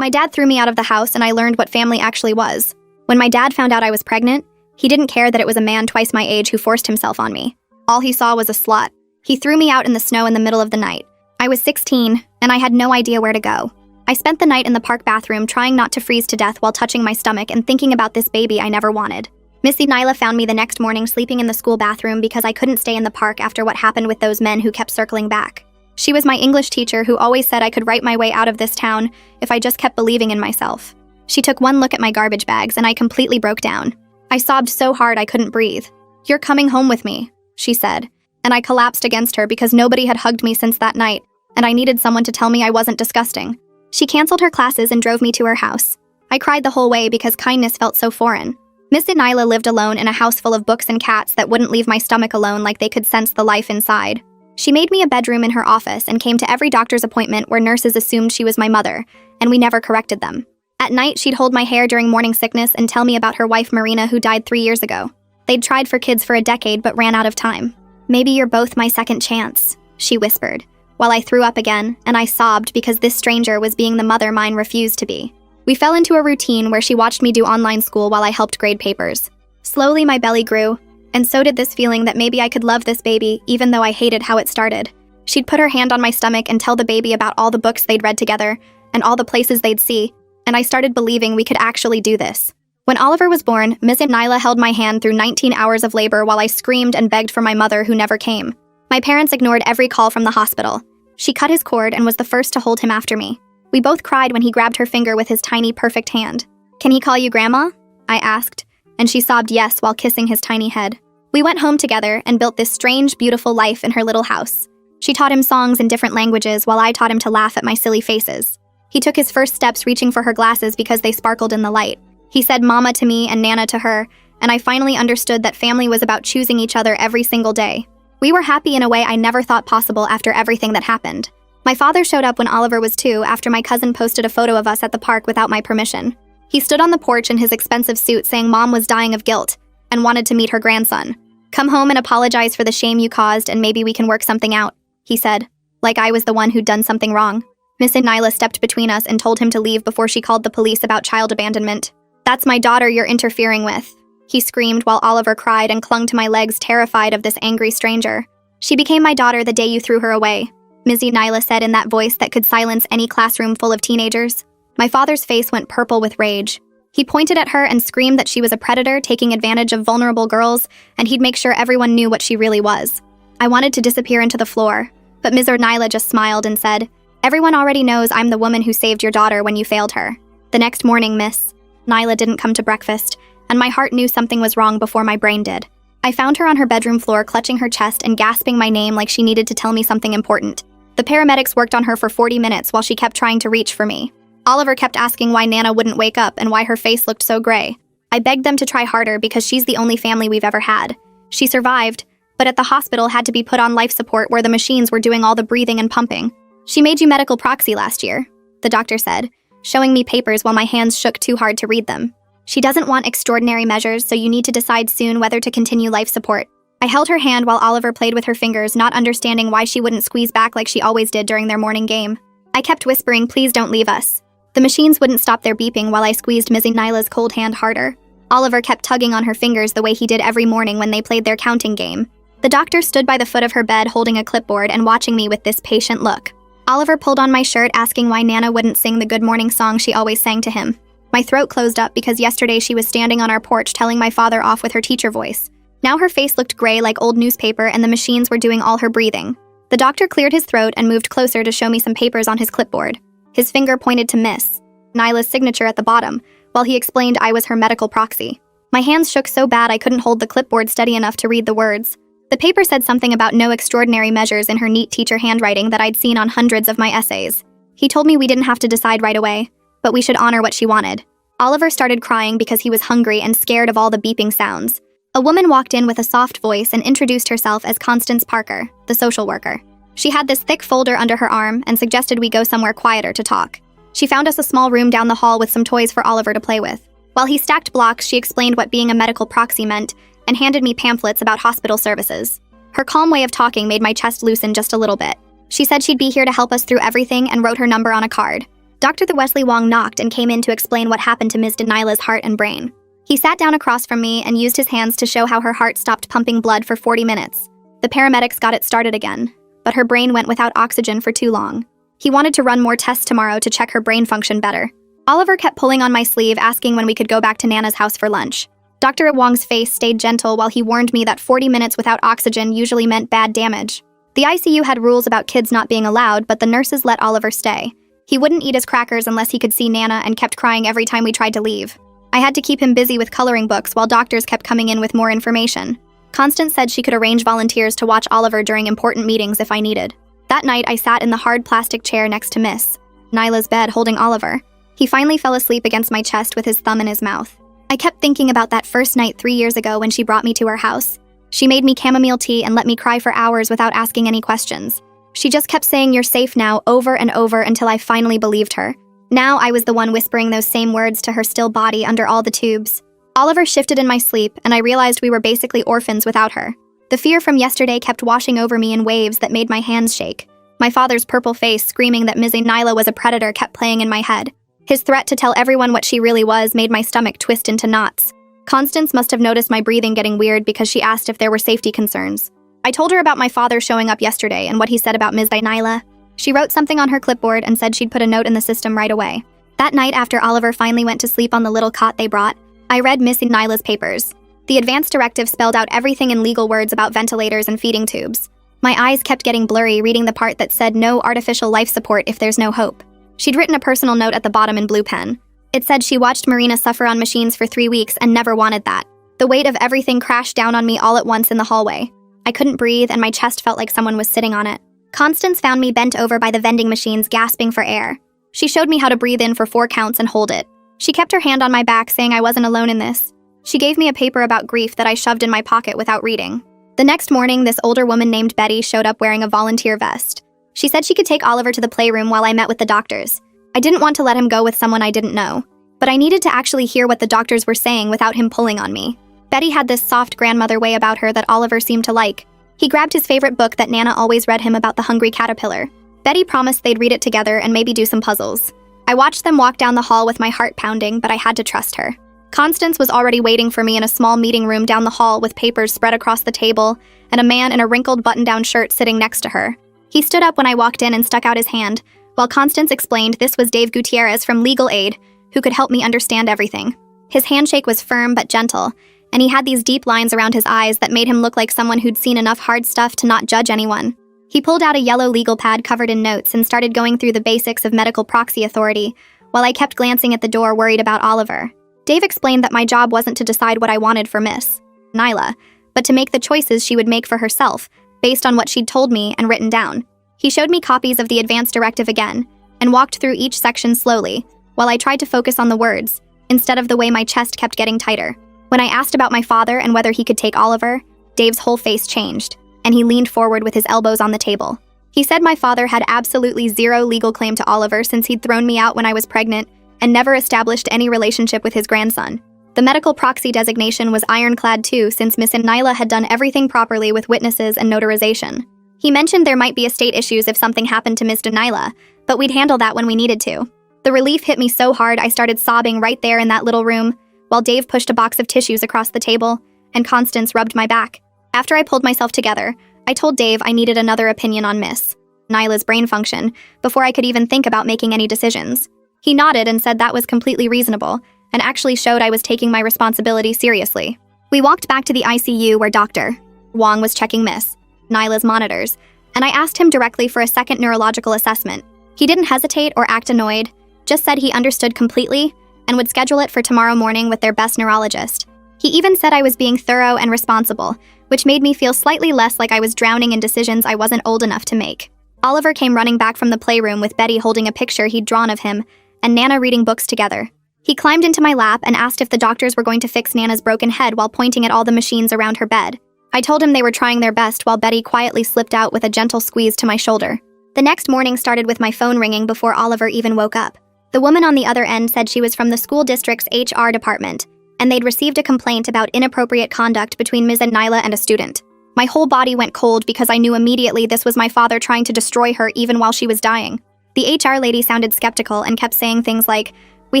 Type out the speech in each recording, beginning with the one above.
My dad threw me out of the house and I learned what family actually was. When my dad found out I was pregnant, he didn't care that it was a man twice my age who forced himself on me. All he saw was a slut. He threw me out in the snow in the middle of the night. I was 16, and I had no idea where to go. I spent the night in the park bathroom trying not to freeze to death while touching my stomach and thinking about this baby I never wanted. Missy Nyla found me the next morning sleeping in the school bathroom because I couldn't stay in the park after what happened with those men who kept circling back. She was my English teacher who always said I could write my way out of this town if I just kept believing in myself. She took one look at my garbage bags and I completely broke down. I sobbed so hard I couldn't breathe. "You're coming home with me," she said, and I collapsed against her because nobody had hugged me since that night, and I needed someone to tell me I wasn't disgusting. She canceled her classes and drove me to her house. I cried the whole way because kindness felt so foreign. Miss Nyla lived alone in a house full of books and cats that wouldn't leave my stomach alone like they could sense the life inside. She made me a bedroom in her office and came to every doctor's appointment where nurses assumed she was my mother, and we never corrected them. At night, she'd hold my hair during morning sickness and tell me about her wife Marina who died 3 years ago. They'd tried for kids for a decade but ran out of time. "Maybe you're both my second chance," she whispered, while I threw up again, and I sobbed because this stranger was being the mother mine refused to be. We fell into a routine where she watched me do online school while I helped grade papers. Slowly, my belly grew, and so did this feeling that maybe I could love this baby even though I hated how it started. She'd put her hand on my stomach and tell the baby about all the books they'd read together and all the places they'd see, and I started believing we could actually do this. When Oliver was born, Miss Nyla held my hand through 19 hours of labor while I screamed and begged for my mother who never came. My parents ignored every call from the hospital. She cut his cord and was the first to hold him after me. We both cried when he grabbed her finger with his tiny, perfect hand. "Can he call you Grandma?" I asked, and she sobbed yes while kissing his tiny head. We went home together and built this strange, beautiful life in her little house. She taught him songs in different languages while I taught him to laugh at my silly faces. He took his first steps reaching for her glasses because they sparkled in the light. He said Mama to me and Nana to her, and I finally understood that family was about choosing each other every single day. We were happy in a way I never thought possible after everything that happened. My father showed up when Oliver was 2 after my cousin posted a photo of us at the park without my permission. He stood on the porch in his expensive suit saying Mom was dying of guilt and wanted to meet her grandson. "Come home and apologize for the shame you caused and maybe we can work something out," he said, like I was the one who'd done something wrong. Miss Nyla stepped between us and told him to leave before she called the police about child abandonment. "That's my daughter you're interfering with," he screamed while Oliver cried and clung to my legs terrified of this angry stranger. "She became my daughter the day you threw her away," Miss Nyla said in that voice that could silence any classroom full of teenagers. My father's face went purple with rage. He pointed at her and screamed that she was a predator taking advantage of vulnerable girls, and he'd make sure everyone knew what she really was. I wanted to disappear into the floor, but Ms. Nyla just smiled and said, "Everyone already knows I'm the woman who saved your daughter when you failed her." The next morning, Miss Nyla didn't come to breakfast, and my heart knew something was wrong before my brain did. I found her on her bedroom floor clutching her chest and gasping my name like she needed to tell me something important. The paramedics worked on her for 40 minutes while she kept trying to reach for me. Oliver kept asking why Nana wouldn't wake up and why her face looked so gray. I begged them to try harder because she's the only family we've ever had. She survived, but at the hospital had to be put on life support where the machines were doing all the breathing and pumping. "She made you medical proxy last year," the doctor said, showing me papers while my hands shook too hard to read them. "She doesn't want extraordinary measures, so you need to decide soon whether to continue life support." I held her hand while Oliver played with her fingers, not understanding why she wouldn't squeeze back like she always did during their morning game. I kept whispering, "Please don't leave us." The machines wouldn't stop their beeping while I squeezed Miss Nyla's cold hand harder. Oliver kept tugging on her fingers the way he did every morning when they played their counting game. The doctor stood by the foot of her bed holding a clipboard and watching me with this patient look. Oliver pulled on my shirt asking why Nana wouldn't sing the good morning song she always sang to him. My throat closed up because yesterday she was standing on our porch telling my father off with her teacher voice. Now her face looked gray like old newspaper and the machines were doing all her breathing. The doctor cleared his throat and moved closer to show me some papers on his clipboard. His finger pointed to Miss Nyla's signature at the bottom, while he explained I was her medical proxy. My hands shook so bad I couldn't hold the clipboard steady enough to read the words. The paper said something about no extraordinary measures in her neat teacher handwriting that I'd seen on hundreds of my essays. He told me we didn't have to decide right away, but we should honor what she wanted. Oliver started crying because he was hungry and scared of all the beeping sounds. A woman walked in with a soft voice and introduced herself as Constance Parker, the social worker. She had this thick folder under her arm and suggested we go somewhere quieter to talk. She found us a small room down the hall with some toys for Oliver to play with. While he stacked blocks, she explained what being a medical proxy meant and handed me pamphlets about hospital services. Her calm way of talking made my chest loosen just a little bit. She said she'd be here to help us through everything and wrote her number on a card. Dr. The Wesley Wong knocked and came in to explain what happened to Ms. Denila's heart and brain. He sat down across from me and used his hands to show how her heart stopped pumping blood for 40 minutes. The paramedics got it started again, but her brain went without oxygen for too long. He wanted to run more tests tomorrow to check her brain function better. Oliver kept pulling on my sleeve, asking when we could go back to Nana's house for lunch. Dr. Wong's face stayed gentle while he warned me that 40 minutes without oxygen usually meant bad damage. The ICU had rules about kids not being allowed, but the nurses let Oliver stay. He wouldn't eat his crackers unless he could see Nana and kept crying every time we tried to leave. I had to keep him busy with coloring books while doctors kept coming in with more information. Constance said she could arrange volunteers to watch Oliver during important meetings if I needed. That night, I sat in the hard plastic chair next to Miss Nyla's bed holding Oliver. He finally fell asleep against my chest with his thumb in his mouth. I kept thinking about that first night 3 years ago when she brought me to her house. She made me chamomile tea and let me cry for hours without asking any questions. She just kept saying "you're safe now" over and over until I finally believed her. Now I was the one whispering those same words to her still body under all the tubes. Oliver shifted in my sleep, and I realized we were basically orphans without her. The fear from yesterday kept washing over me in waves that made my hands shake. My father's purple face screaming that Ms. Nyla was a predator kept playing in my head. His threat to tell everyone what she really was made my stomach twist into knots. Constance must have noticed my breathing getting weird because she asked if there were safety concerns. I told her about my father showing up yesterday and what he said about Ms. Nyla. She wrote something on her clipboard and said she'd put a note in the system right away. That night, after Oliver finally went to sleep on the little cot they brought, I read Miss Nyla's papers. The advance directive spelled out everything in legal words about ventilators and feeding tubes. My eyes kept getting blurry reading the part that said no artificial life support if there's no hope. She'd written a personal note at the bottom in blue pen. It said she watched Marina suffer on machines for 3 weeks and never wanted that. The weight of everything crashed down on me all at once in the hallway. I couldn't breathe and my chest felt like someone was sitting on it. Constance found me bent over by the vending machines, gasping for air. She showed me how to breathe in for 4 counts and hold it. She kept her hand on my back, saying I wasn't alone in this. She gave me a paper about grief that I shoved in my pocket without reading. The next morning, this older woman named Betty showed up wearing a volunteer vest. She said she could take Oliver to the playroom while I met with the doctors. I didn't want to let him go with someone I didn't know, but I needed to actually hear what the doctors were saying without him pulling on me. Betty had this soft grandmother way about her that Oliver seemed to like. He grabbed his favorite book that Nana always read him about the hungry caterpillar. Betty promised they'd read it together and maybe do some puzzles. I watched them walk down the hall with my heart pounding, but I had to trust her. Constance was already waiting for me in a small meeting room down the hall with papers spread across the table and a man in a wrinkled button-down shirt sitting next to her. He stood up when I walked in and stuck out his hand, while Constance explained this was Dave Gutierrez from Legal Aid, who could help me understand everything. His handshake was firm but gentle, and he had these deep lines around his eyes that made him look like someone who'd seen enough hard stuff to not judge anyone. He pulled out a yellow legal pad covered in notes and started going through the basics of medical proxy authority, while I kept glancing at the door worried about Oliver. Dave explained that my job wasn't to decide what I wanted for Miss Nyla, but to make the choices she would make for herself, based on what she'd told me and written down. He showed me copies of the advance directive again, and walked through each section slowly, while I tried to focus on the words, instead of the way my chest kept getting tighter. When I asked about my father and whether he could take Oliver, Dave's whole face changed, and he leaned forward with his elbows on the table. He said my father had absolutely zero legal claim to Oliver since he'd thrown me out when I was pregnant and never established any relationship with his grandson. The medical proxy designation was ironclad too, since Miss Nyla had done everything properly with witnesses and notarization. He mentioned there might be estate issues if something happened to Miss Nyla, but we'd handle that when we needed to. The relief hit me so hard I started sobbing right there in that little room, while Dave pushed a box of tissues across the table, and Constance rubbed my back. After I pulled myself together, I told Dave I needed another opinion on Miss Nyla's brain function before I could even think about making any decisions. He nodded and said that was completely reasonable, and actually showed I was taking my responsibility seriously. We walked back to the ICU where Dr. Wong was checking Miss Nyla's monitors, and I asked him directly for a second neurological assessment. He didn't hesitate or act annoyed, just said he understood completely and would schedule it for tomorrow morning with their best neurologist. He even said I was being thorough and responsible, which made me feel slightly less like I was drowning in decisions I wasn't old enough to make. Oliver came running back from the playroom with Betty holding a picture he'd drawn of him and Nana reading books together. He climbed into my lap and asked if the doctors were going to fix Nana's broken head while pointing at all the machines around her bed. I told him they were trying their best while Betty quietly slipped out with a gentle squeeze to my shoulder. The next morning started with my phone ringing before Oliver even woke up. The woman on the other end said she was from the school district's HR department, and they'd received a complaint about inappropriate conduct between Ms. Nyla and a student. My whole body went cold because I knew immediately this was my father trying to destroy her even while she was dying. The HR lady sounded skeptical and kept saying things like, "We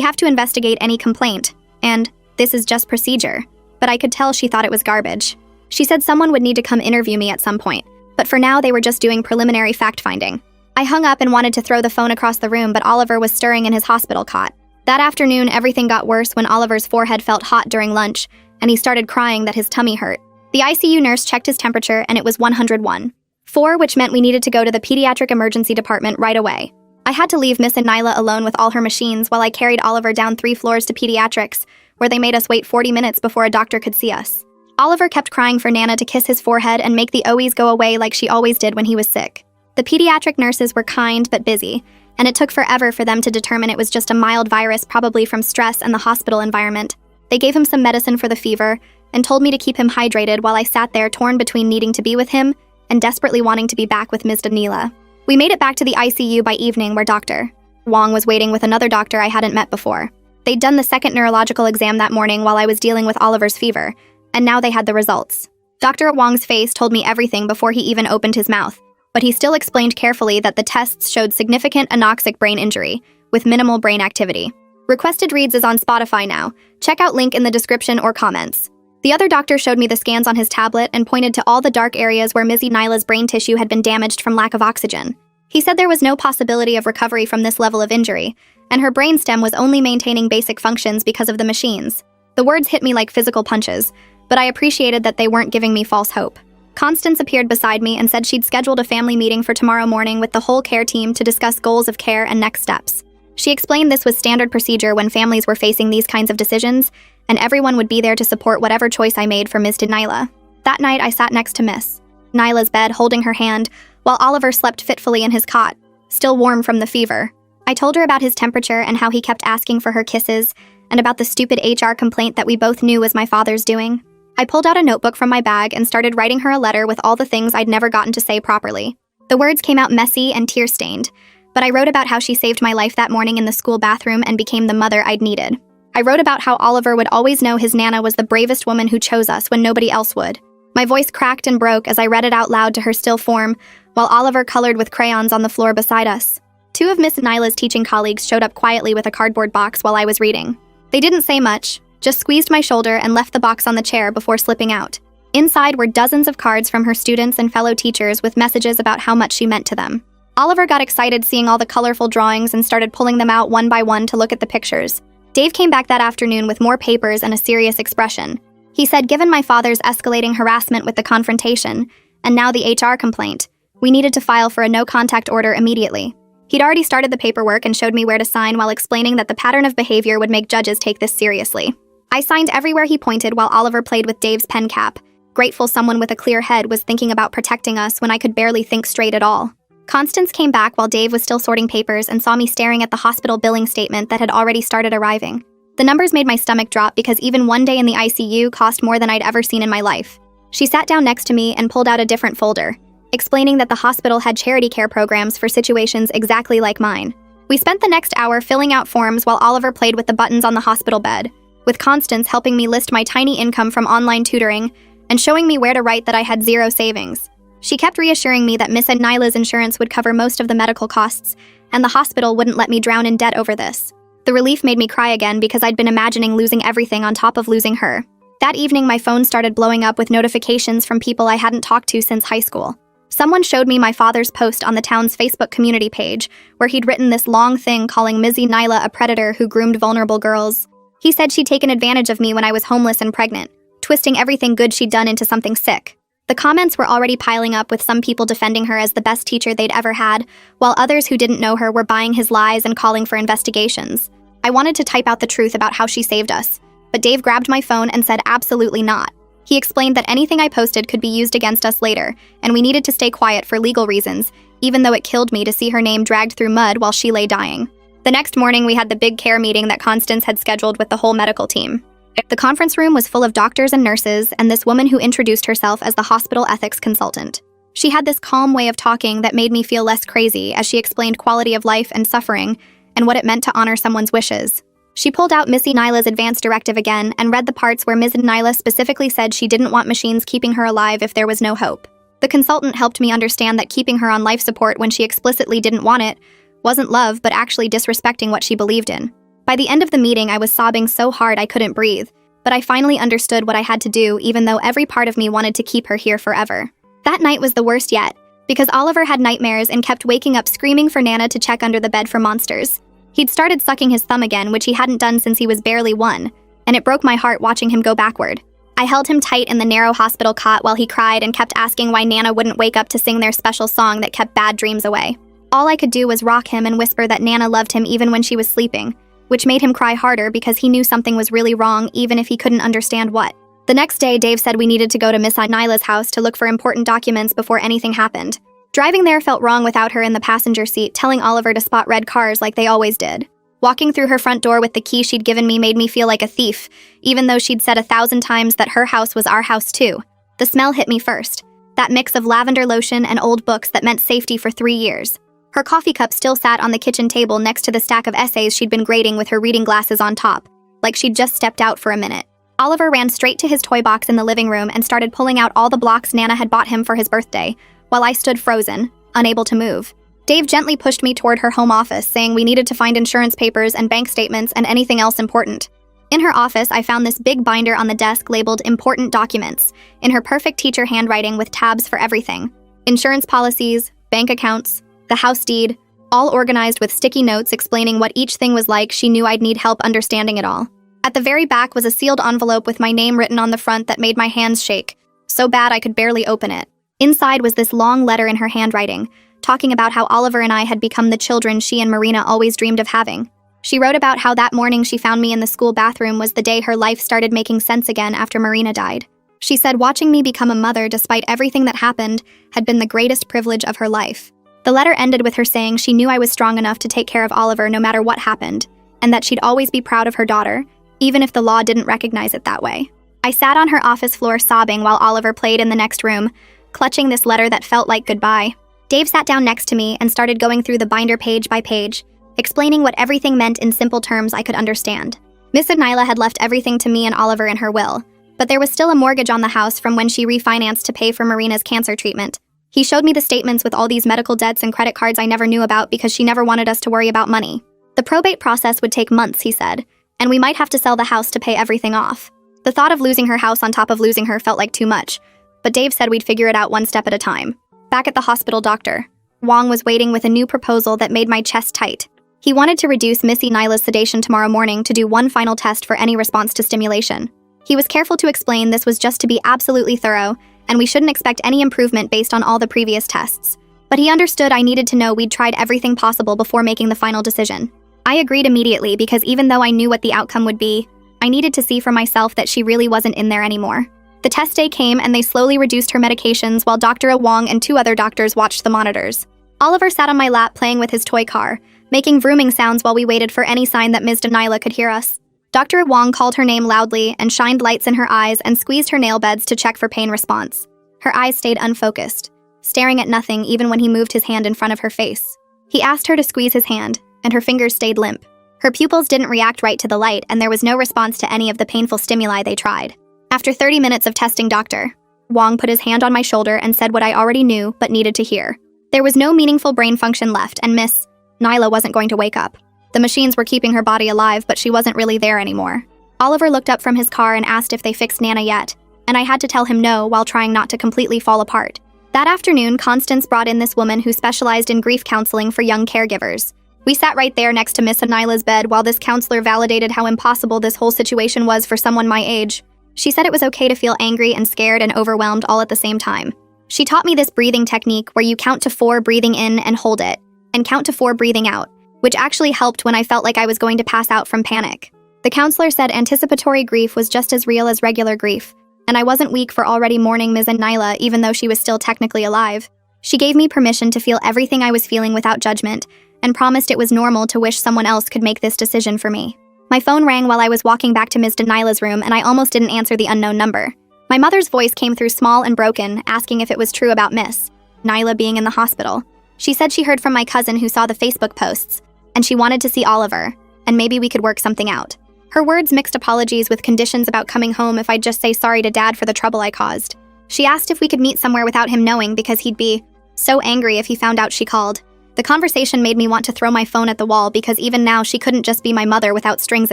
have to investigate any complaint," and "This is just procedure." But I could tell she thought it was garbage. She said someone would need to come interview me at some point, but for now they were just doing preliminary fact-finding. I hung up and wanted to throw the phone across the room, but Oliver was stirring in his hospital cot. That afternoon, everything got worse when Oliver's forehead felt hot during lunch, and he started crying that his tummy hurt. The ICU nurse checked his temperature, and it was 101.4, which meant we needed to go to the pediatric emergency department right away. I had to leave Miss Nyla alone with all her machines while I carried Oliver down 3 floors to pediatrics, where they made us wait 40 minutes before a doctor could see us. Oliver kept crying for Nana to kiss his forehead and make the OEs go away like she always did when he was sick. The pediatric nurses were kind but busy, and it took forever for them to determine it was just a mild virus, probably from stress and the hospital environment. They gave him some medicine for the fever and told me to keep him hydrated while I sat there torn between needing to be with him and desperately wanting to be back with Ms. Danila. We made it back to the ICU by evening, where Dr. Wong was waiting with another doctor I hadn't met before. They'd done the second neurological exam that morning while I was dealing with Oliver's fever, and now they had the results. Dr. Wong's face told me everything before he even opened his mouth, but he still explained carefully that the tests showed significant anoxic brain injury, with minimal brain activity. Requested Reads is on Spotify now. Check out link in the description or comments. The other doctor showed me the scans on his tablet and pointed to all the dark areas where Mizzy Nyla's brain tissue had been damaged from lack of oxygen. He said there was no possibility of recovery from this level of injury, and her brainstem was only maintaining basic functions because of the machines. The words hit me like physical punches, but I appreciated that they weren't giving me false hope. Constance appeared beside me and said she'd scheduled a family meeting for tomorrow morning with the whole care team to discuss goals of care and next steps. She explained this was standard procedure when families were facing these kinds of decisions, and everyone would be there to support whatever choice I made for Ms. Nyla. That night, I sat next to Miss Nyla's bed, holding her hand, while Oliver slept fitfully in his cot, still warm from the fever. I told her about his temperature and how he kept asking for her kisses, and about the stupid HR complaint that we both knew was my father's doing. I pulled out a notebook from my bag and started writing her a letter with all the things I'd never gotten to say properly. The words came out messy and tear-stained, but I wrote about how she saved my life that morning in the school bathroom and became the mother I'd needed. I wrote about how Oliver would always know his Nana was the bravest woman who chose us when nobody else would. My voice cracked and broke as I read it out loud to her still form, while Oliver colored with crayons on the floor beside us. 2 of Miss Nyla's teaching colleagues showed up quietly with a cardboard box while I was reading. They didn't say much, just squeezed my shoulder and left the box on the chair before slipping out. Inside were dozens of cards from her students and fellow teachers with messages about how much she meant to them. Oliver got excited seeing all the colorful drawings and started pulling them out one by one to look at the pictures. Dave came back that afternoon with more papers and a serious expression. He said given my father's escalating harassment with the confrontation, and now the HR complaint, we needed to file for a no-contact order immediately. He'd already started the paperwork and showed me where to sign while explaining that the pattern of behavior would make judges take this seriously. I signed everywhere he pointed while Oliver played with Dave's pen cap, grateful someone with a clear head was thinking about protecting us when I could barely think straight at all. Constance came back while Dave was still sorting papers and saw me staring at the hospital billing statement that had already started arriving. The numbers made my stomach drop because even one day in the ICU cost more than I'd ever seen in my life. She sat down next to me and pulled out a different folder, explaining that the hospital had charity care programs for situations exactly like mine. We spent the next hour filling out forms while Oliver played with the buttons on the hospital bed, with Constance helping me list my tiny income from online tutoring and showing me where to write that I had 0 savings. She kept reassuring me that Miss Nyla's insurance would cover most of the medical costs, and the hospital wouldn't let me drown in debt over this. The relief made me cry again because I'd been imagining losing everything on top of losing her. That evening, my phone started blowing up with notifications from people I hadn't talked to since high school. Someone showed me my father's post on the town's Facebook community page, where he'd written this long thing calling Mizzy Nyla a predator who groomed vulnerable girls. He said she'd taken advantage of me when I was homeless and pregnant, twisting everything good she'd done into something sick. The comments were already piling up, with some people defending her as the best teacher they'd ever had, while others who didn't know her were buying his lies and calling for investigations. I wanted to type out the truth about how she saved us, but Dave grabbed my phone and said absolutely not. He explained that anything I posted could be used against us later, and we needed to stay quiet for legal reasons, even though it killed me to see her name dragged through mud while she lay dying. The next morning, we had the big care meeting that Constance had scheduled with the whole medical team. The conference room was full of doctors and nurses, and this woman who introduced herself as the hospital ethics consultant. She had this calm way of talking that made me feel less crazy as she explained quality of life and suffering and what it meant to honor someone's wishes. She pulled out Missy Nyla's advance directive again and read the parts where Ms. Nyla specifically said she didn't want machines keeping her alive if there was no hope. The consultant helped me understand that keeping her on life support when she explicitly didn't want it Wasn't love, but actually disrespecting what she believed in. By the end of the meeting, I was sobbing so hard I couldn't breathe, but I finally understood what I had to do, even though every part of me wanted to keep her here forever. That night was the worst yet, because Oliver had nightmares and kept waking up screaming for Nana to check under the bed for monsters. He'd started sucking his thumb again, which he hadn't done since he was barely 1, and it broke my heart watching him go backward. I held him tight in the narrow hospital cot while he cried and kept asking why Nana wouldn't wake up to sing their special song that kept bad dreams away. All I could do was rock him and whisper that Nana loved him even when she was sleeping, which made him cry harder because he knew something was really wrong even if he couldn't understand what. The next day, Dave said we needed to go to Miss Nyla's house to look for important documents before anything happened. Driving there felt wrong without her in the passenger seat, telling Oliver to spot red cars like they always did. Walking through her front door with the key she'd given me made me feel like a thief, even though she'd said 1,000 times that her house was our house too. The smell hit me first. That mix of lavender lotion and old books that meant safety for 3 years. Her coffee cup still sat on the kitchen table next to the stack of essays she'd been grading with her reading glasses on top, like she'd just stepped out for a minute. Oliver ran straight to his toy box in the living room and started pulling out all the blocks Nana had bought him for his birthday, while I stood frozen, unable to move. Dave gently pushed me toward her home office, saying we needed to find insurance papers and bank statements and anything else important. In her office, I found this big binder on the desk labeled Important Documents, in her perfect teacher handwriting with tabs for everything. Insurance policies, bank accounts, the house deed, all organized with sticky notes explaining what each thing was like. She knew I'd need help understanding it all. At the very back was a sealed envelope with my name written on the front that made my hands shake, so bad I could barely open it. Inside was this long letter in her handwriting, talking about how Oliver and I had become the children she and Marina always dreamed of having. She wrote about how that morning she found me in the school bathroom was the day her life started making sense again after Marina died. She said watching me become a mother despite everything that happened had been the greatest privilege of her life. The letter ended with her saying she knew I was strong enough to take care of Oliver no matter what happened, and that she'd always be proud of her daughter, even if the law didn't recognize it that way. I sat on her office floor sobbing while Oliver played in the next room, clutching this letter that felt like goodbye. Dave sat down next to me and started going through the binder page by page, explaining what everything meant in simple terms I could understand. Miss Nyla had left everything to me and Oliver in her will, but there was still a mortgage on the house from when she refinanced to pay for Marina's cancer treatment. He showed me the statements with all these medical debts and credit cards I never knew about because she never wanted us to worry about money. The probate process would take months, he said, and we might have to sell the house to pay everything off. The thought of losing her house on top of losing her felt like too much, but Dave said we'd figure it out one step at a time. Back at the hospital, Dr. Wong was waiting with a new proposal that made my chest tight. He wanted to reduce Missy Nyla's sedation tomorrow morning to do one final test for any response to stimulation. He was careful to explain this was just to be absolutely thorough, and we shouldn't expect any improvement based on all the previous tests. But he understood I needed to know we'd tried everything possible before making the final decision. I agreed immediately because even though I knew what the outcome would be, I needed to see for myself that she really wasn't in there anymore. The test day came and they slowly reduced her medications while Dr. Wong and 2 other doctors watched the monitors. Oliver sat on my lap playing with his toy car, making vrooming sounds while we waited for any sign that Ms. Nyla could hear us. Dr. Wong called her name loudly and shined lights in her eyes and squeezed her nail beds to check for pain response. Her eyes stayed unfocused, staring at nothing even when he moved his hand in front of her face. He asked her to squeeze his hand, and her fingers stayed limp. Her pupils didn't react right to the light, and there was no response to any of the painful stimuli they tried. After 30 minutes of testing, Dr. Wong put his hand on my shoulder and said what I already knew but needed to hear. There was no meaningful brain function left, and Miss Nyla wasn't going to wake up. The machines were keeping her body alive, but she wasn't really there anymore. Oliver looked up from his car and asked if they fixed Nana yet, and I had to tell him no while trying not to completely fall apart. That afternoon, Constance brought in this woman who specialized in grief counseling for young caregivers. We sat right there next to Miss Nyla's bed while this counselor validated how impossible this whole situation was for someone my age. She said it was okay to feel angry and scared and overwhelmed all at the same time. She taught me this breathing technique where you count to 4 breathing in and hold it, and count to 4 breathing out, which actually helped when I felt like I was going to pass out from panic. The counselor said anticipatory grief was just as real as regular grief, and I wasn't weak for already mourning Ms. Nyla even though she was still technically alive. She gave me permission to feel everything I was feeling without judgment, and promised it was normal to wish someone else could make this decision for me. My phone rang while I was walking back to Ms. Nyla's room, and I almost didn't answer the unknown number. My mother's voice came through small and broken, asking if it was true about Miss Nyla being in the hospital. She said she heard from my cousin who saw the Facebook posts, and she wanted to see Oliver, and maybe we could work something out. Her words mixed apologies with conditions about coming home if I'd just say sorry to Dad for the trouble I caused. She asked if we could meet somewhere without him knowing because he'd be so angry if he found out she called. The conversation made me want to throw my phone at the wall because even now she couldn't just be my mother without strings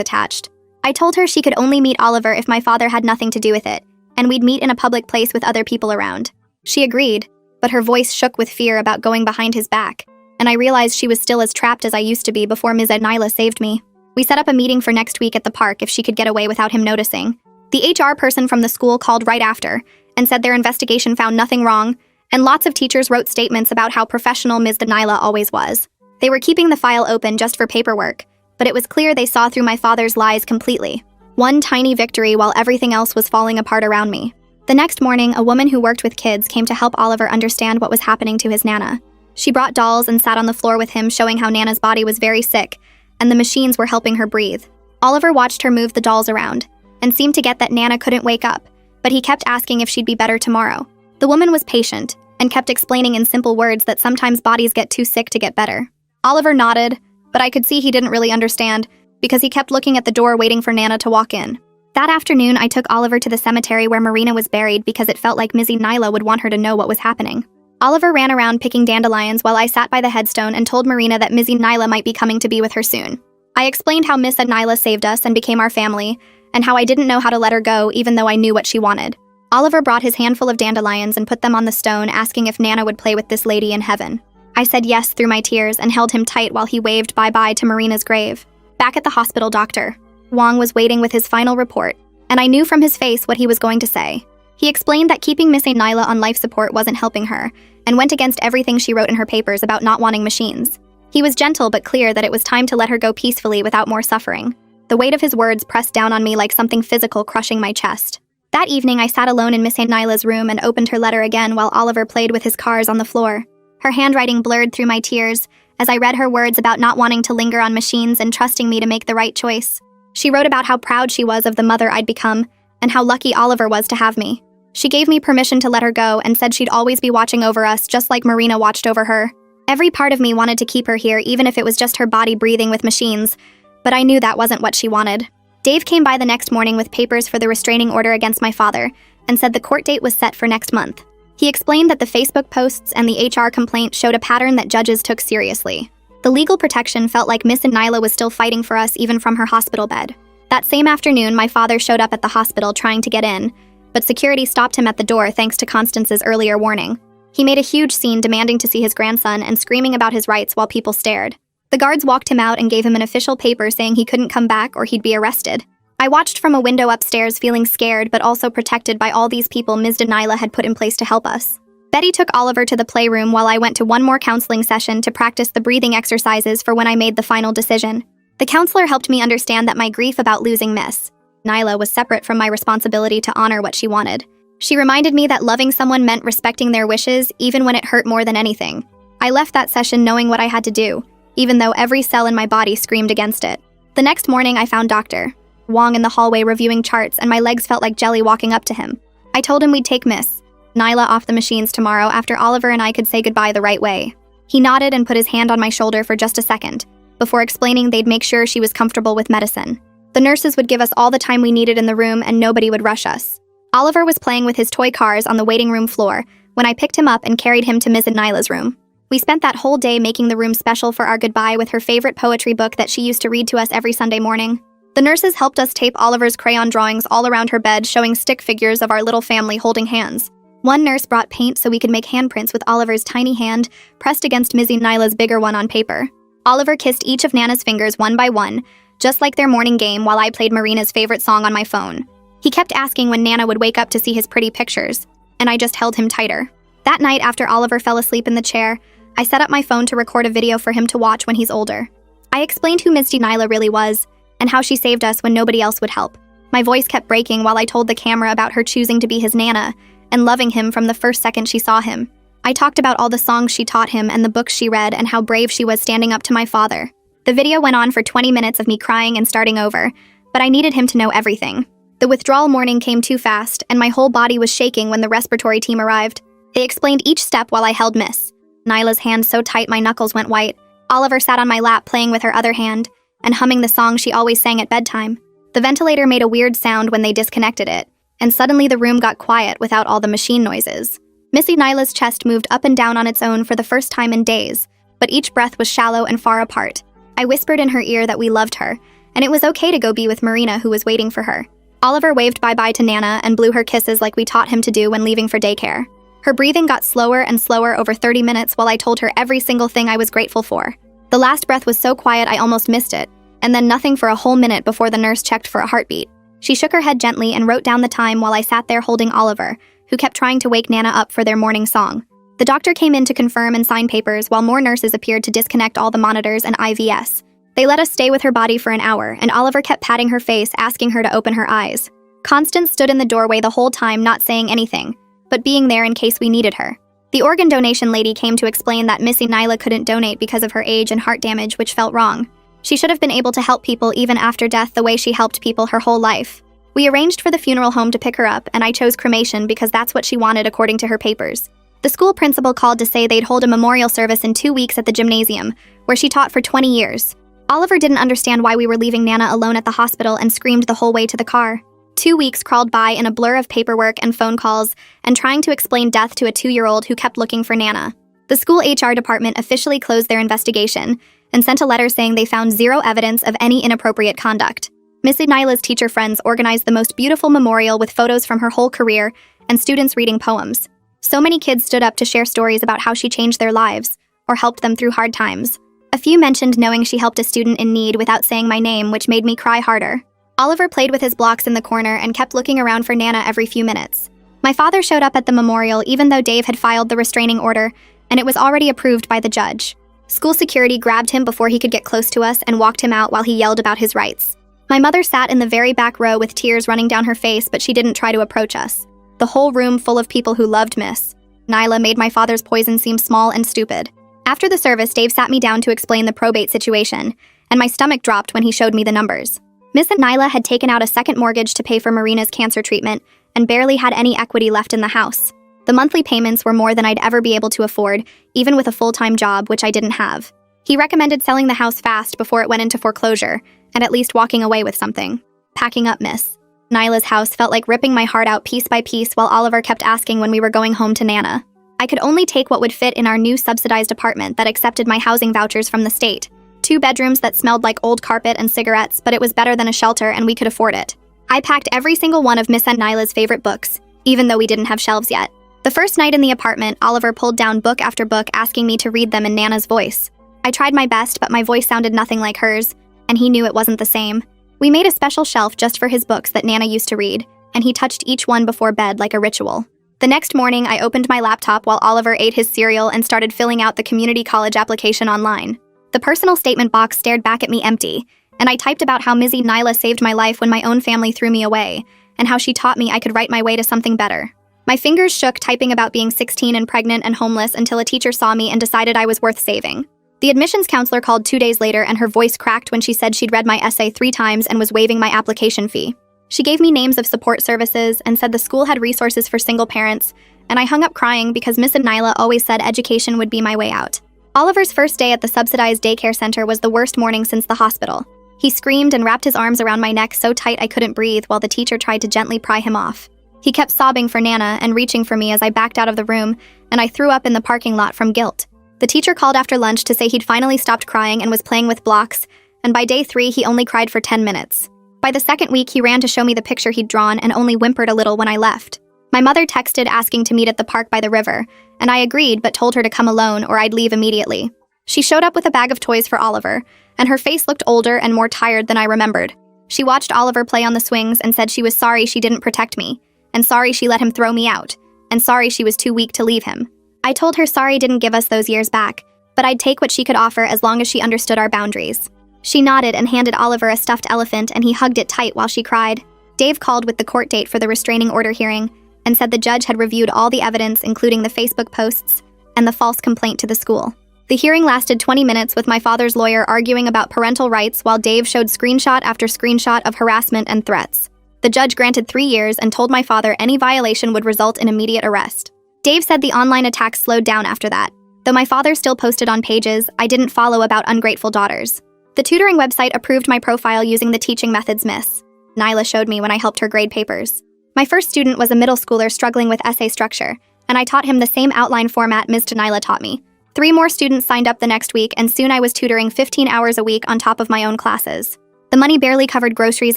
attached. I told her she could only meet Oliver if my father had nothing to do with it, and we'd meet in a public place with other people around. She agreed, but her voice shook with fear about going behind his back, and I realized she was still as trapped as I used to be before Ms. Nyla saved me. We set up a meeting for next week at the park if she could get away without him noticing. The HR person from the school called right after and said their investigation found nothing wrong, and lots of teachers wrote statements about how professional Ms. Nyla always was. They were keeping the file open just for paperwork, but it was clear they saw through my father's lies completely. One tiny victory while everything else was falling apart around me. The next morning, a woman who worked with kids came to help Oliver understand what was happening to his Nana. She brought dolls and sat on the floor with him, showing how Nana's body was very sick, and the machines were helping her breathe. Oliver watched her move the dolls around, and seemed to get that Nana couldn't wake up, but he kept asking if she'd be better tomorrow. The woman was patient, and kept explaining in simple words that sometimes bodies get too sick to get better. Oliver nodded, but I could see he didn't really understand, because he kept looking at the door waiting for Nana to walk in. That afternoon, I took Oliver to the cemetery where Marina was buried because it felt like Mizzy Nyla would want her to know what was happening. Oliver ran around picking dandelions while I sat by the headstone and told Marina that Mizzy Nyla might be coming to be with her soon. I explained how Miss Nyla saved us and became our family, and how I didn't know how to let her go even though I knew what she wanted. Oliver brought his handful of dandelions and put them on the stone, asking if Nana would play with this lady in heaven. I said yes through my tears and held him tight while he waved bye-bye to Marina's grave. Back at the hospital, Dr. Wong was waiting with his final report, and I knew from his face what he was going to say. He explained that keeping Miss Nyla on life support wasn't helping her, and went against everything she wrote in her papers about not wanting machines. He was gentle but clear that it was time to let her go peacefully without more suffering. The weight of his words pressed down on me like something physical crushing my chest. That evening, I sat alone in Miss Nyla's room and opened her letter again while Oliver played with his cars on the floor. Her handwriting blurred through my tears as I read her words about not wanting to linger on machines and trusting me to make the right choice. She wrote about how proud she was of the mother I'd become and how lucky Oliver was to have me. She gave me permission to let her go and said she'd always be watching over us just like Marina watched over her. Every part of me wanted to keep her here even if it was just her body breathing with machines, but I knew that wasn't what she wanted. Dave came by the next morning with papers for the restraining order against my father and said the court date was set for next month. He explained that the Facebook posts and the HR complaint showed a pattern that judges took seriously. The legal protection felt like Miss Nyla was still fighting for us even from her hospital bed. That same afternoon, my father showed up at the hospital trying to get in, but security stopped him at the door thanks to Constance's earlier warning. He made a huge scene demanding to see his grandson and screaming about his rights while people stared. The guards walked him out and gave him an official paper saying he couldn't come back or he'd be arrested. I watched from a window upstairs feeling scared but also protected by all these people Ms. Nyla had put in place to help us. Betty took Oliver to the playroom while I went to one more counseling session to practice the breathing exercises for when I made the final decision. The counselor helped me understand that my grief about losing Miss Nyla was separate from my responsibility to honor what she wanted. She reminded me that loving someone meant respecting their wishes even when it hurt more than anything. I left that session knowing what I had to do, even though every cell in my body screamed against it. The next morning, I found Dr. Wong in the hallway reviewing charts, and my legs felt like jelly walking up to him. I told him we'd take Miss Nyla off the machines tomorrow after Oliver and I could say goodbye the right way. He nodded and put his hand on my shoulder for just a second, before explaining they'd make sure she was comfortable with medicine. The nurses would give us all the time we needed in the room and nobody would rush us. Oliver was playing with his toy cars on the waiting room floor when I picked him up and carried him to Miss Nyla's room. We spent that whole day making the room special for our goodbye with her favorite poetry book that she used to read to us every Sunday morning. The nurses helped us tape Oliver's crayon drawings all around her bed, showing stick figures of our little family holding hands. One nurse brought paint so we could make handprints with Oliver's tiny hand pressed against Mizzy Nyla's bigger one on paper. Oliver kissed each of Nana's fingers one by one, just like their morning game, while I played Marina's favorite song on my phone. He kept asking when Nana would wake up to see his pretty pictures, and I just held him tighter. That night, after Oliver fell asleep in the chair, I set up my phone to record a video for him to watch when he's older. I explained who Mizzy Nyla really was, and how she saved us when nobody else would help. My voice kept breaking while I told the camera about her choosing to be his Nana, and loving him from the first second she saw him. I talked about all the songs she taught him and the books she read and how brave she was standing up to my father. The video went on for 20 minutes of me crying and starting over, but I needed him to know everything. The withdrawal morning came too fast, and my whole body was shaking when the respiratory team arrived. They explained each step while I held Miss Nyla's hand so tight my knuckles went white. Oliver sat on my lap playing with her other hand and humming the song she always sang at bedtime. The ventilator made a weird sound when they disconnected it, and suddenly the room got quiet without all the machine noises. Missy Nyla's chest moved up and down on its own for the first time in days, but each breath was shallow and far apart. I whispered in her ear that we loved her, and it was okay to go be with Marina, who was waiting for her. Oliver waved bye-bye to Nana and blew her kisses like we taught him to do when leaving for daycare. Her breathing got slower and slower over 30 minutes while I told her every single thing I was grateful for. The last breath was so quiet I almost missed it, and then nothing for a whole minute before the nurse checked for a heartbeat. She shook her head gently and wrote down the time while I sat there holding Oliver, who kept trying to wake Nana up for their morning song. The doctor came in to confirm and sign papers while more nurses appeared to disconnect all the monitors and IVs. They let us stay with her body for an hour, and Oliver kept patting her face, asking her to open her eyes. Constance stood in the doorway the whole time, not saying anything, but being there in case we needed her. The organ donation lady came to explain that Missy Nyla couldn't donate because of her age and heart damage, which felt wrong. She should have been able to help people even after death the way she helped people her whole life. We arranged for the funeral home to pick her up, and I chose cremation because that's what she wanted according to her papers. The school principal called to say they'd hold a memorial service in 2 weeks at the gymnasium, where she taught for 20 years. Oliver didn't understand why we were leaving Nana alone at the hospital and screamed the whole way to the car. 2 weeks crawled by in a blur of paperwork and phone calls and trying to explain death to a 2-year-old who kept looking for Nana. The school HR department officially closed their investigation and sent a letter saying they found zero evidence of any inappropriate conduct. Missy Nyla's teacher friends organized the most beautiful memorial with photos from her whole career and students reading poems. So many kids stood up to share stories about how she changed their lives or helped them through hard times. A few mentioned knowing she helped a student in need without saying my name, which made me cry harder. Oliver played with his blocks in the corner and kept looking around for Nana every few minutes. My father showed up at the memorial even though Dave had filed the restraining order, and it was already approved by the judge. School security grabbed him before he could get close to us and walked him out while he yelled about his rights. My mother sat in the very back row with tears running down her face, but she didn't try to approach us. The whole room full of people who loved Miss Nyla made my father's poison seem small and stupid. After the service, Dave sat me down to explain the probate situation, and my stomach dropped when he showed me the numbers. Miss Nyla had taken out a second mortgage to pay for Marina's cancer treatment and barely had any equity left in the house. The monthly payments were more than I'd ever be able to afford, even with a full-time job, which I didn't have. He recommended selling the house fast before it went into foreclosure, and at least walking away with something. Packing up Miss Nyla's house felt like ripping my heart out piece by piece while Oliver kept asking when we were going home to Nana. I could only take what would fit in our new subsidized apartment that accepted my housing vouchers from the state. 2 bedrooms that smelled like old carpet and cigarettes, but it was better than a shelter and we could afford it. I packed every single one of Miss Nyla's favorite books, even though we didn't have shelves yet. The first night in the apartment, Oliver pulled down book after book asking me to read them in Nana's voice. I tried my best, but my voice sounded nothing like hers, and he knew it wasn't the same. We made a special shelf just for his books that Nana used to read, and he touched each one before bed like a ritual. The next morning, I opened my laptop while Oliver ate his cereal and started filling out the community college application online. The personal statement box stared back at me empty, and I typed about how Missy Nyla saved my life when my own family threw me away, and how she taught me I could write my way to something better. My fingers shook typing about being 16 and pregnant and homeless until a teacher saw me and decided I was worth saving. The admissions counselor called 2 days later and her voice cracked when she said she'd read my essay 3 times and was waiving my application fee. She gave me names of support services and said the school had resources for single parents, and I hung up crying because Miss Nyla always said education would be my way out. Oliver's first day at the subsidized daycare center was the worst morning since the hospital. He screamed and wrapped his arms around my neck so tight I couldn't breathe while the teacher tried to gently pry him off. He kept sobbing for Nana and reaching for me as I backed out of the room, and I threw up in the parking lot from guilt. The teacher called after lunch to say he'd finally stopped crying and was playing with blocks, and by day 3 he only cried for 10 minutes. By the second week, he ran to show me the picture he'd drawn and only whimpered a little when I left. My mother texted asking to meet at the park by the river, and I agreed but told her to come alone or I'd leave immediately. She showed up with a bag of toys for Oliver, and her face looked older and more tired than I remembered. She watched Oliver play on the swings and said she was sorry she didn't protect me, and sorry she let him throw me out, and sorry she was too weak to leave him. I told her sorry didn't give us those years back, but I'd take what she could offer as long as she understood our boundaries. She nodded and handed Oliver a stuffed elephant, and he hugged it tight while she cried. Dave called with the court date for the restraining order hearing and said the judge had reviewed all the evidence, including the Facebook posts and the false complaint to the school. The hearing lasted 20 minutes with my father's lawyer arguing about parental rights while Dave showed screenshot after screenshot of harassment and threats. The judge granted 3 years and told my father any violation would result in immediate arrest. Dave said the online attacks slowed down after that. Though my father still posted on pages I didn't follow about ungrateful daughters. The tutoring website approved my profile using the teaching methods Miss Nyla showed me when I helped her grade papers. My first student was a middle schooler struggling with essay structure, and I taught him the same outline format Ms. Nyla taught me. 3 more students signed up the next week, and soon I was tutoring 15 hours a week on top of my own classes. The money barely covered groceries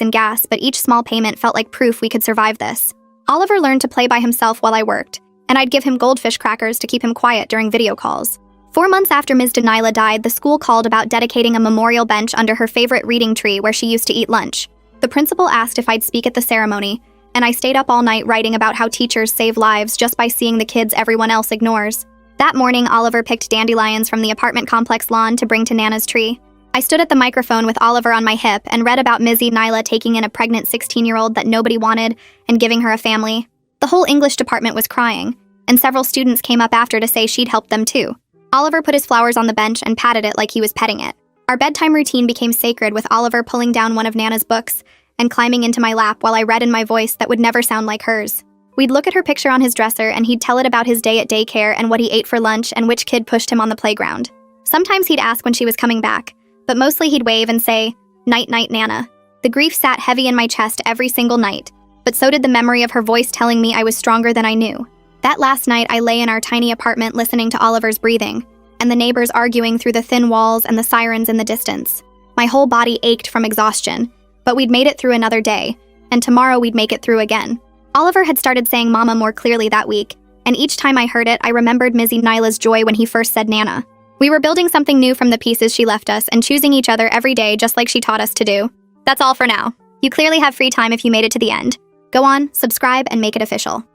and gas, but each small payment felt like proof we could survive this. Oliver learned to play by himself while I worked, and I'd give him goldfish crackers to keep him quiet during video calls. 4 months after Ms. Denilah died, the school called about dedicating a memorial bench under her favorite reading tree where she used to eat lunch. The principal asked if I'd speak at the ceremony, and I stayed up all night writing about how teachers save lives just by seeing the kids everyone else ignores. That morning, Oliver picked dandelions from the apartment complex lawn to bring to Nana's tree. I stood at the microphone with Oliver on my hip and read about Ms. Denilah taking in a pregnant 16-year-old that nobody wanted and giving her a family. The whole English department was crying, and several students came up after to say she'd helped them too. Oliver put his flowers on the bench and patted it like he was petting it. Our bedtime routine became sacred, with Oliver pulling down one of Nana's books and climbing into my lap while I read in my voice that would never sound like hers. We'd look at her picture on his dresser, and he'd tell it about his day at daycare and what he ate for lunch and which kid pushed him on the playground. Sometimes he'd ask when she was coming back, but mostly he'd wave and say, "Night-night, Nana." The grief sat heavy in my chest every single night, but so did the memory of her voice telling me I was stronger than I knew. That last night, I lay in our tiny apartment listening to Oliver's breathing, and the neighbors arguing through the thin walls and the sirens in the distance. My whole body ached from exhaustion, but we'd made it through another day, and tomorrow we'd make it through again. Oliver had started saying Mama more clearly that week, and each time I heard it, I remembered Ms. Denilah's joy when he first said Nana. We were building something new from the pieces she left us and choosing each other every day just like she taught us to do. That's all for now. You clearly have free time if you made it to the end. Go on, subscribe, and make it official.